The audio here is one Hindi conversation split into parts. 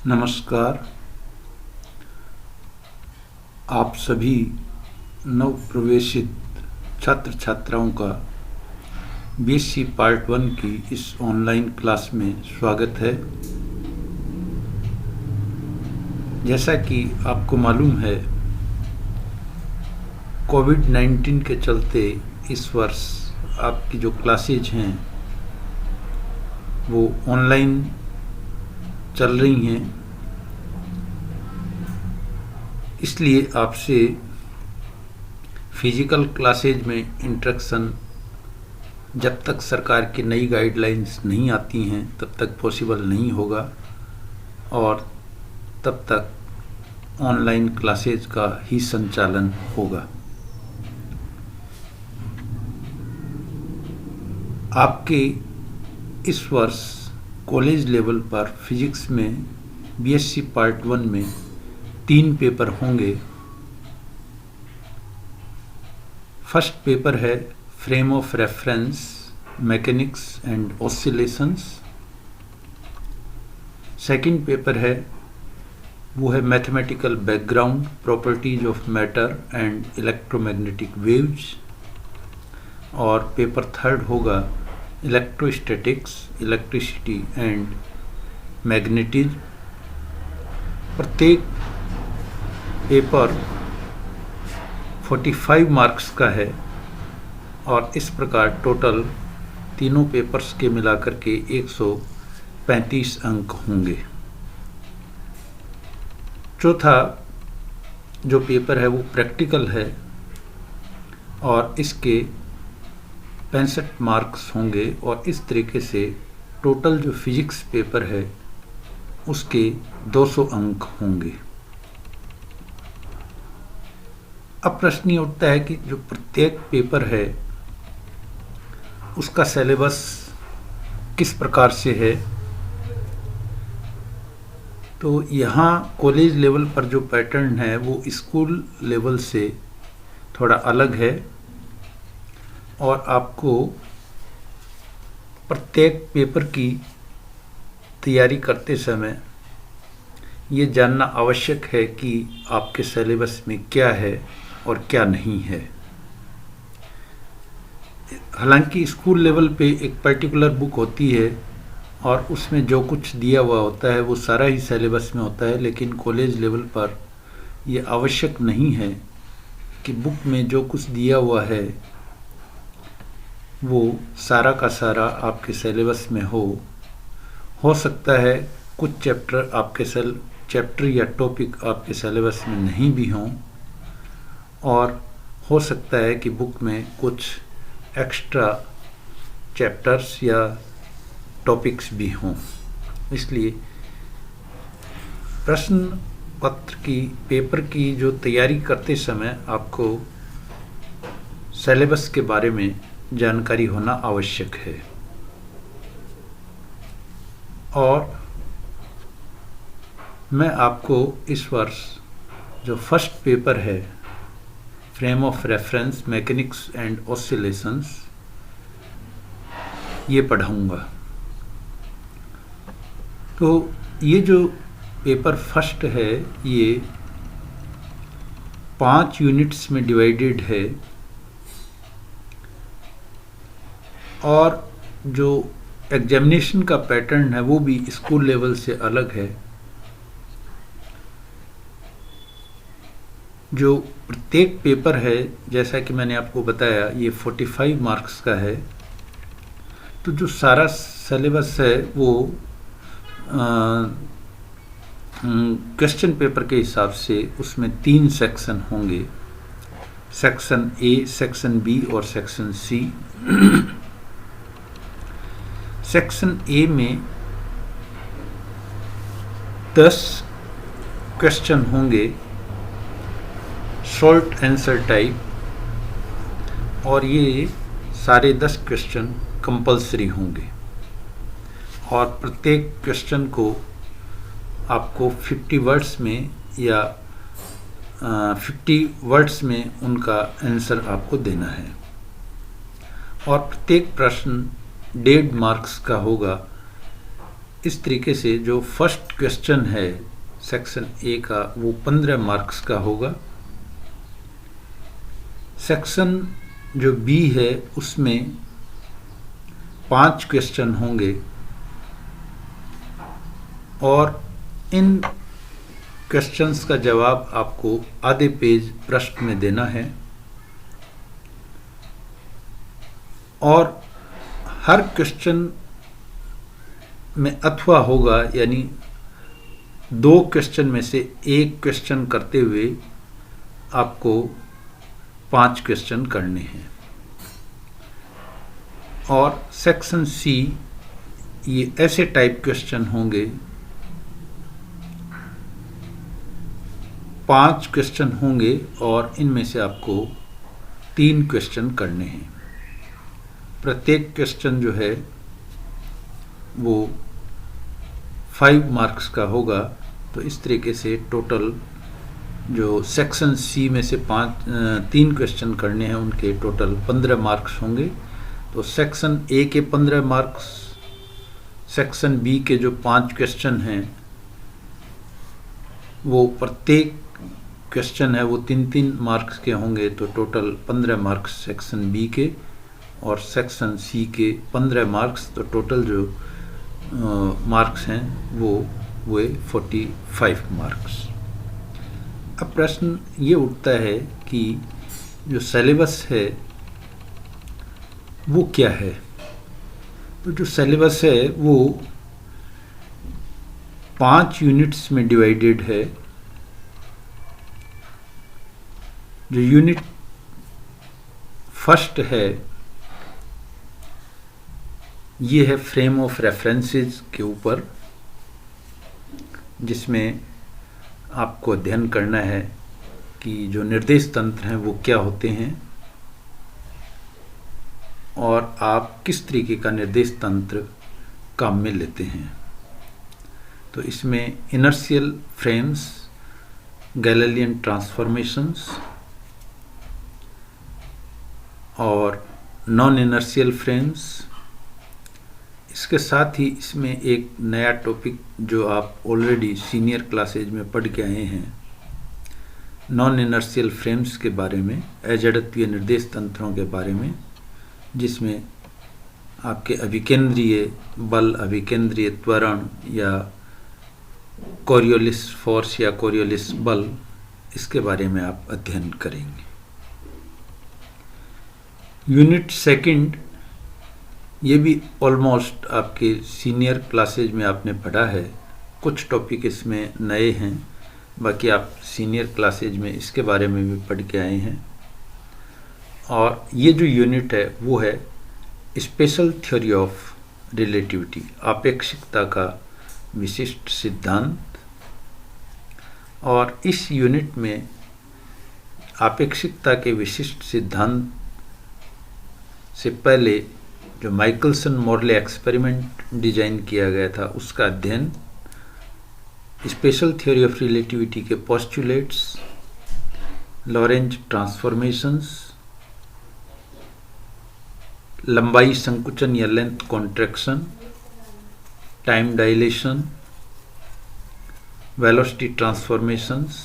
नमस्कार। आप सभी नवप्रवेशित छात्र छात्राओं का बीएससी पार्ट 1 की इस ऑनलाइन क्लास में स्वागत है। जैसा कि आपको मालूम है, कोविड-19 के चलते इस वर्ष आपकी जो क्लासेज हैं वो ऑनलाइन चल रही हैं। इसलिए आपसे फिजिकल क्लासेज में इंटरेक्शन जब तक सरकार की नई गाइडलाइंस नहीं आती हैं तब तक पॉसिबल नहीं होगा और तब तक ऑनलाइन क्लासेज का ही संचालन होगा। आपके इस वर्ष कॉलेज लेवल पर फिजिक्स में बीएससी पार्ट 1 में 3 पेपर होंगे। फर्स्ट पेपर है frame of reference mechanics and oscillations. Second paper है वो है mathematical background properties of matter and electromagnetic waves. और पेपर थर्ड होगा इलेक्ट्रोस्टैटिक्स इलेक्ट्रिसिटी एंड मैग्नेटिज्म। प्रत्येक पेपर 45 मार्क्स का है और इस प्रकार टोटल तीनों पेपर्स के मिलाकर के 135 अंक होंगे। चौथा जो पेपर है वो प्रैक्टिकल है और इसके 65 मार्क्स होंगे और इस तरीके से टोटल जो फिजिक्स पेपर है उसके 200 अंक होंगे। अब प्रश्न ये उठता है कि जो प्रत्येक पेपर है उसका सिलेबस किस प्रकार से है। तो यहाँ कॉलेज लेवल पर जो पैटर्न है वो स्कूल लेवल से थोड़ा अलग है और आपको प्रत्येक पेपर की तैयारी करते समय ये जानना आवश्यक है कि आपके सिलेबस में क्या है और क्या नहीं है। हालांकि स्कूल लेवल पे एक पर्टिकुलर बुक होती है और उसमें जो कुछ दिया हुआ होता है वो सारा ही सिलेबस में होता है, लेकिन कॉलेज लेवल पर ये आवश्यक नहीं है कि बुक में जो कुछ दिया हुआ है वो सारा का सारा आपके सिलेबस में हो सकता है कुछ चैप्टर या टॉपिक आपके सिलेबस में नहीं भी हों और हो सकता है कि बुक में कुछ एक्स्ट्रा चैप्टर्स या टॉपिक्स भी हों। इसलिए प्रश्न पत्र की पेपर की जो तैयारी करते समय आपको सिलेबस के बारे में जानकारी होना आवश्यक है। और मैं आपको इस वर्ष जो फर्स्ट पेपर है frame of reference mechanics and oscillations ये पढ़ाऊंगा। तो ये जो पेपर फर्स्ट है ये 5 यूनिट्स में डिवाइडेड है और जो एग्जामिनेशन का पैटर्न है वो भी स्कूल लेवल से अलग है। जो प्रत्येक पेपर है जैसा कि मैंने आपको बताया ये 45 मार्क्स का है। तो जो सारा सिलेबस है वो क्वेश्चन पेपर के हिसाब से उसमें 3 सेक्शन होंगे, सेक्शन ए, सेक्शन बी और सेक्शन सी। सेक्शन ए में 10 क्वेश्चन होंगे शॉर्ट आंसर टाइप और ये सारे 10 क्वेश्चन कंपलसरी होंगे और प्रत्येक क्वेश्चन को आपको 50 वर्ड्स में या 50 वर्ड्स में उनका आंसर आपको देना है और प्रत्येक प्रश्न 1.5 मार्क्स का होगा इस तरीके से जो फर्स्ट क्वेश्चन है सेक्शन ए का वो 15 मार्क्स का होगा। सेक्शन जो बी है उसमें 5 क्वेश्चन होंगे और इन क्वेश्चंस का जवाब आपको आधे पेज प्रश्न में देना है और हर क्वेश्चन में अथवा होगा, यानी 2 क्वेश्चन में से एक क्वेश्चन करते हुए आपको 5 क्वेश्चन करने हैं। और सेक्शन सी ये ऐसे टाइप क्वेश्चन होंगे, 5 क्वेश्चन होंगे और इनमें से आपको 3 क्वेश्चन करने हैं। प्रत्येक क्वेश्चन जो है वो 5 मार्क्स का होगा। तो इस तरीके से टोटल जो सेक्शन सी में से 3 क्वेश्चन करने हैं उनके टोटल 15 मार्क्स होंगे। तो सेक्शन ए के 15 मार्क्स, सेक्शन बी के जो 5 क्वेश्चन हैं वो प्रत्येक क्वेश्चन है वो 3-3 मार्क्स के होंगे। तो टोटल 15 मार्क्स सेक्शन बी के और सेक्शन सी के 15 मार्क्स। तो टोटल जो मार्क्स हैं वो 45 मार्क्स। अब प्रश्न ये उठता है कि जो सिलेबस है वो क्या है। तो जो सिलेबस है वो 5 यूनिट्स में डिवाइडेड है। जो यूनिट फर्स्ट है ये है फ्रेम ऑफ रेफरेंसेस के ऊपर, जिसमें आपको अध्ययन करना है कि जो निर्देश तंत्र हैं वो क्या होते हैं और आप किस तरीके का निर्देश तंत्र काम में लेते हैं। तो इसमें इनर्शियल फ्रेम्स, गैलीलियन ट्रांसफॉर्मेशंस और नॉन इनर्शियल फ्रेम्स। इसके साथ ही इसमें एक नया टॉपिक जो आप ऑलरेडी सीनियर क्लासेज में पढ़ के आए हैं, नॉन इनर्शियल फ्रेम्स के बारे में, अजड़त्वीय निर्देश तंत्रों के बारे में, जिसमें आपके अभिकेंद्रीय बल, अभिकेंद्रीय त्वरण या कोरियोलिस फोर्स या कोरियोलिस बल, इसके बारे में आप अध्ययन करेंगे। यूनिट सेकंड ये भी ऑलमोस्ट आपके सीनियर क्लासेज में आपने पढ़ा है। कुछ टॉपिक इसमें नए हैं, बाकी आप सीनियर क्लासेज में इसके बारे में भी पढ़ के आए हैं। और ये जो यूनिट है वो है स्पेशल थ्योरी ऑफ रिलेटिविटी, आपेक्षिकता का विशिष्ट सिद्धांत। और इस यूनिट में आपेक्षिकता के विशिष्ट सिद्धांत से पहले जो माइकलसन मोर्ले एक्सपेरिमेंट डिजाइन किया गया था उसका अध्ययन, स्पेशल थ्योरी ऑफ रिलेटिविटी के पोस्टुलेट्स, लॉरेंज ट्रांसफॉर्मेशंस, लंबाई संकुचन या length contraction, time dilation, velocity transformations,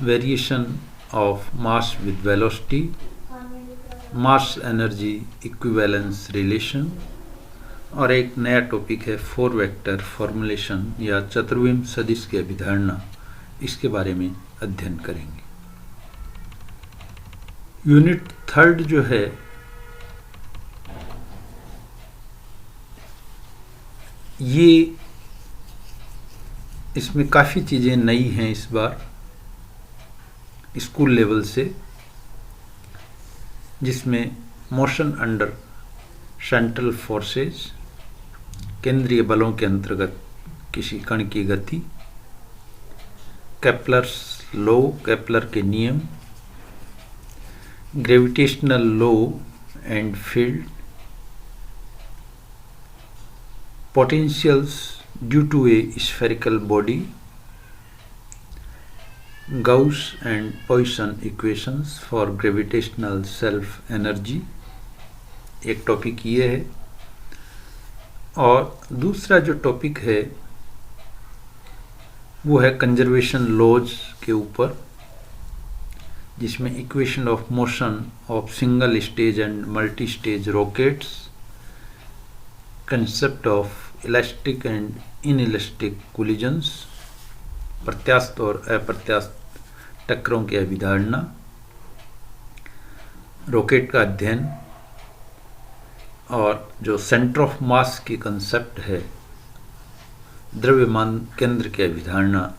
variation of mass with velocity, mass energy equivalence relation, और एक नया टॉपिक है 4 वेक्टर फॉर्मुलेशन या चतुर्विम सदिश की अभिधारणा। इसके बारे में अध्ययन करेंगे। यूनिट थर्ड जो है ये, इसमें काफ़ी चीज़ें नई हैं इस बार स्कूल लेवल से, जिसमें मोशन अंडर सेंट्रल फोर्सेस, केंद्रीय बलों के अंतर्गत किसी कण की गति, केपलर्स लॉ, केपलर के नियम, gravitational law and field, potentials due to a spherical body, Gauss and Poisson equations for gravitational self energy, एक टॉपिक ये है। और दूसरा जो टॉपिक है वो है कंजर्वेशन लॉज के ऊपर, जिसमें equation of motion of single stage and multi stage rockets, concept of elastic and inelastic collisions, प्रत्यास्थ और अप्रत्यास्थ टक्करों की अवधारणा, रॉकेट का अध्ययन, और जो सेंटर ऑफ मास की कंसेप्ट है, द्रव्यमान केंद्र की अवधारणा,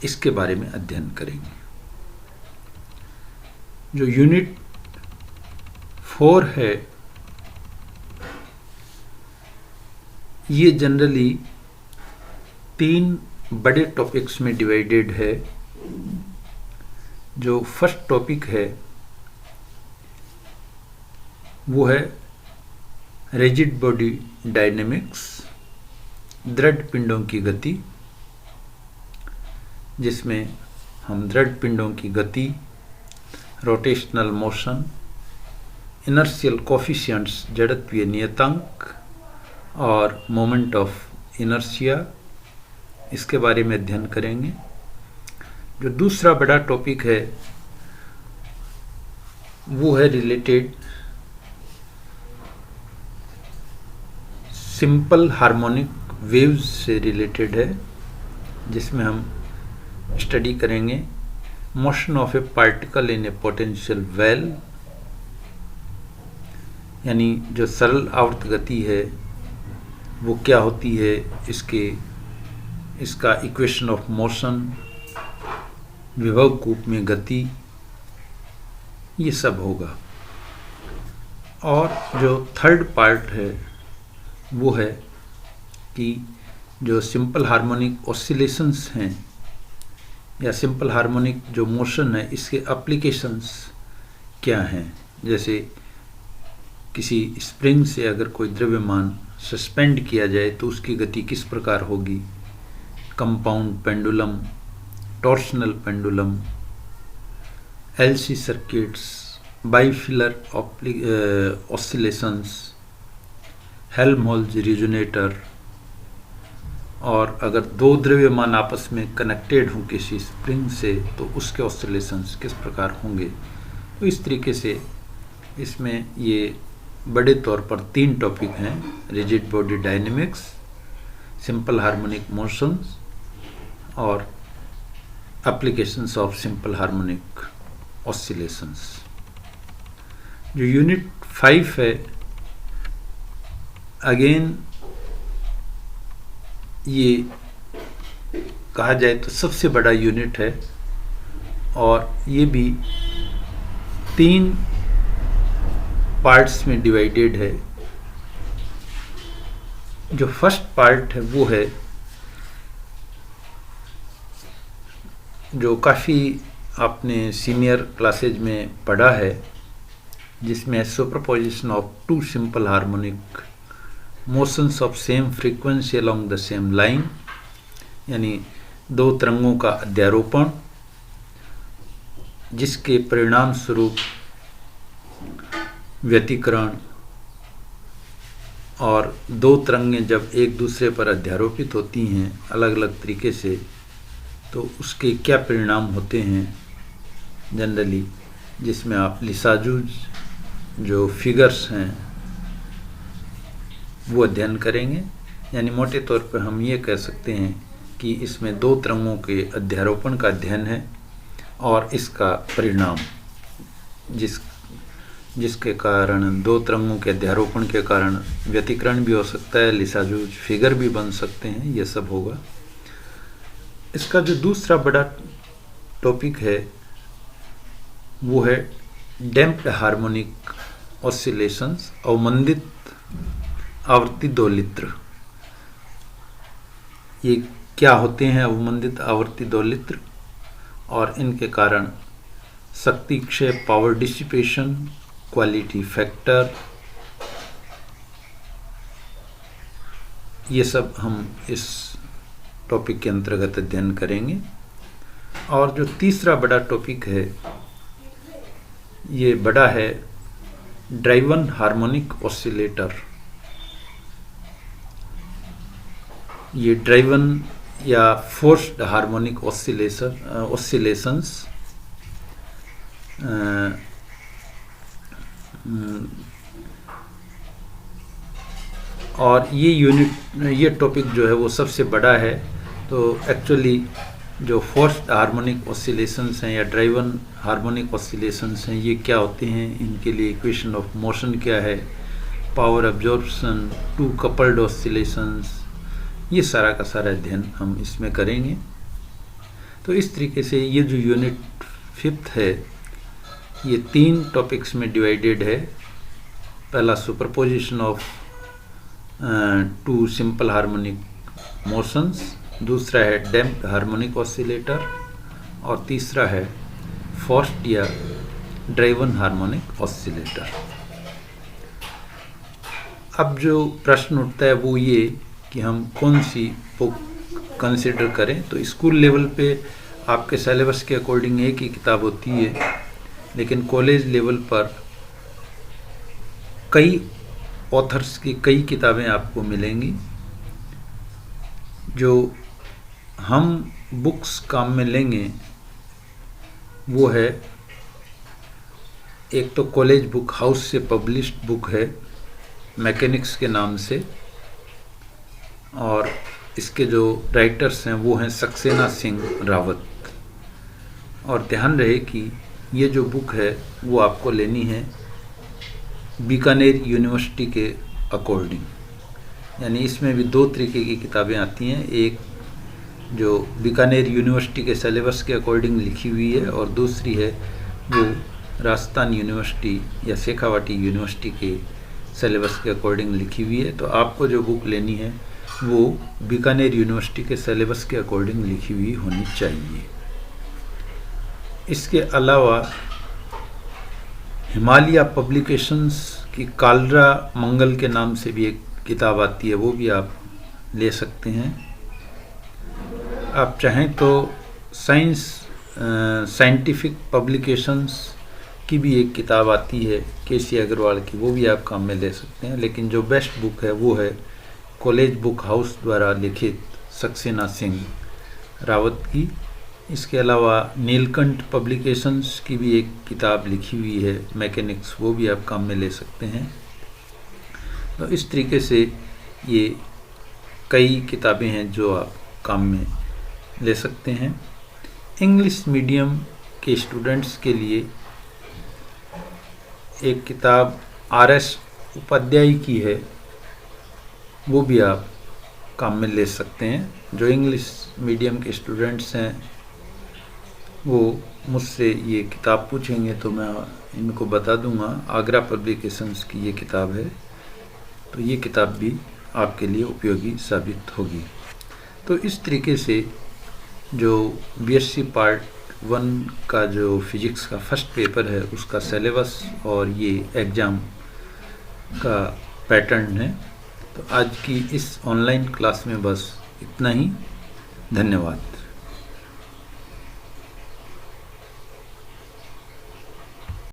इसके बारे में अध्ययन करेंगे। जो यूनिट 4 है ये जनरली 3 बड़े टॉपिक्स में डिवाइडेड है। जो फर्स्ट टॉपिक है वो है रिजिड बॉडी डायनेमिक्स, दृढ़ पिंडों की गति, जिसमें हम दृढ़ पिंडों की गति, रोटेशनल मोशन, इनर्शियल कोफिशिएंट्स, जड़त्वीय नियतांक और मोमेंट ऑफ इनर्शिया, इसके बारे में अध्ययन करेंगे। जो दूसरा बड़ा टॉपिक है वो है रिलेटेड सिंपल हार्मोनिक वेव्स से रिलेटेड है, जिसमें हम स्टडी करेंगे motion of A particle in A potential well, यानी जो सरल आवर्त गति है वो क्या होती है, इसका इक्वेशन ऑफ मोशन, विभव कूप में गति, ये सब होगा। और जो थर्ड पार्ट है वो है कि जो सिंपल हार्मोनिक ऑसिलेशंस हैं या सिंपल हार्मोनिक जो मोशन है, इसके एप्लीकेशंस क्या हैं। जैसे किसी स्प्रिंग से अगर कोई द्रव्यमान सस्पेंड किया जाए तो उसकी गति किस प्रकार होगी, compound pendulum, torsional pendulum, LC circuits, bifilar oscillations, Helmholtz resonator, और अगर 2 द्रव्यमान आपस में कनेक्टेड हों किसी स्प्रिंग से तो उसके ऑसिलेशंस किस प्रकार होंगे। तो इस तरीके से इसमें ये बड़े तौर पर 3 टॉपिक हैं, rigid body dynamics, simple harmonic motions और applications of simple harmonic oscillations. जो यूनिट 5 है, अगेन ये कहा जाए तो सबसे बड़ा यूनिट है और ये भी 3 पार्ट्स में डिवाइडेड है। जो फर्स्ट पार्ट है वो है जो काफ़ी आपने सीनियर क्लासेज में पढ़ा है, जिसमें superposition of 2 simple harmonic motions of same frequency along the same line, यानी 2 तरंगों का अध्यारोपण, जिसके परिणाम स्वरूप व्यतिकरण और 2 तरंगें जब एक दूसरे पर अध्यारोपित होती हैं अलग अलग तरीके से, तो उसके क्या परिणाम होते हैं जनरली, जिसमें आप लिसाजूज जो फिगर्स हैं वो अध्ययन करेंगे। यानी मोटे तौर पर हम ये कह सकते हैं कि इसमें 2 तरंगों के अध्यारोपण का अध्ययन है और इसका परिणाम, जिसके कारण 2 तरंगों के अध्यारोपण के कारण व्यतिकरण भी हो सकता है, लिसाजूज फिगर भी बन सकते हैं, ये सब होगा। इसका जो दूसरा बड़ा टॉपिक है वो है डैम्प्ड हार्मोनिक ऑसिलेशंस, अवमंदित आवर्ती दोलित्र। ये क्या होते हैं अवमंदित आवर्ती दोलित्र और इनके कारण शक्ति क्षय, पावर डिसिपेशन, क्वालिटी फैक्टर, ये सब हम इस टॉपिक के अंतर्गत अध्ययन करेंगे। और जो तीसरा बड़ा टॉपिक है ये बड़ा है ड्राइवन हार्मोनिक ऑसिलेटर, ये ड्राइवन या फोर्स्ड हार्मोनिक ऑसिलेशंस, और ये टॉपिक जो है वो सबसे बड़ा है। तो एक्चुअली जो फोर्स्ड हार्मोनिक ऑसिलेशंस हैं या ड्राइवन हार्मोनिक ऑसिलेशंस हैं, ये क्या होते हैं, इनके लिए इक्वेशन ऑफ मोशन क्या है, power absorption, two coupled oscillations, ये सारा का सारा अध्ययन हम इसमें करेंगे। तो इस तरीके से ये जो यूनिट 5th है ये 3 टॉपिक्स में डिवाइडेड है। पहला superposition of 2 simple harmonic motions, दूसरा है डैम्प्ड हार्मोनिक ऑसिलेटर, और तीसरा है फोर्स्ड या ड्राइवन हार्मोनिक ऑसिलेटर। अब जो प्रश्न उठता है वो ये कि हम कौन सी बुक कंसिडर करें। तो स्कूल लेवल पे आपके सिलेबस के अकॉर्डिंग एक ही किताब होती है, लेकिन कॉलेज लेवल पर कई ऑथर्स की कई किताबें आपको मिलेंगी। जो हम बुक्स काम में लेंगे वो है, एक तो कॉलेज बुक हाउस से पब्लिश्ड बुक है मैकेनिक्स के नाम से, और इसके जो राइटर्स हैं वो हैं सक्सेना सिंह रावत। और ध्यान रहे कि ये जो बुक है वो आपको लेनी है बीकानेर यूनिवर्सिटी के अकॉर्डिंग, यानी इसमें भी 2 तरीके की किताबें आती हैं, एक जो बीकानेर यूनिवर्सिटी के सिलेबस के अकॉर्डिंग लिखी हुई है, और दूसरी है वो राजस्थान यूनिवर्सिटी या शेखावाटी यूनिवर्सिटी के सिलेबस के अकॉर्डिंग लिखी हुई है। तो आपको जो बुक लेनी है वो बीकानेर यूनिवर्सिटी के सिलेबस के अकॉर्डिंग लिखी हुई होनी चाहिए। इसके अलावा हिमालय पब्लिकेशंस की कालरा मंगल के नाम से भी एक किताब आती है, वो भी आप ले सकते हैं। आप चाहें तो साइंटिफिक पब्लिकेशंस की भी एक किताब आती है केसी अग्रवाल की, वो भी आप काम में ले सकते हैं। लेकिन जो बेस्ट बुक है वो है कॉलेज बुक हाउस द्वारा लिखित सक्सेना सिंह रावत की। इसके अलावा नीलकंठ पब्लिकेशंस की भी एक किताब लिखी हुई है मैकेनिक्स, वो भी आप काम में ले सकते हैं। तो इस तरीके से ये कई किताबें हैं जो आप काम में ले सकते हैं। इंग्लिश मीडियम के स्टूडेंट्स के लिए एक किताब RS उपाध्याय की है, वो भी आप काम में ले सकते हैं। जो इंग्लिश मीडियम के स्टूडेंट्स हैं वो मुझसे ये किताब पूछेंगे तो मैं इनको बता दूंगा। आगरा पब्लिकेशंस की ये किताब है, तो ये किताब भी आपके लिए उपयोगी साबित होगी। तो इस तरीके से जो BSc पार्ट 1 का जो फिजिक्स का फर्स्ट पेपर है उसका सिलेबस और ये एग्ज़ाम का पैटर्न है। तो आज की इस ऑनलाइन क्लास में बस इतना ही। धन्यवाद।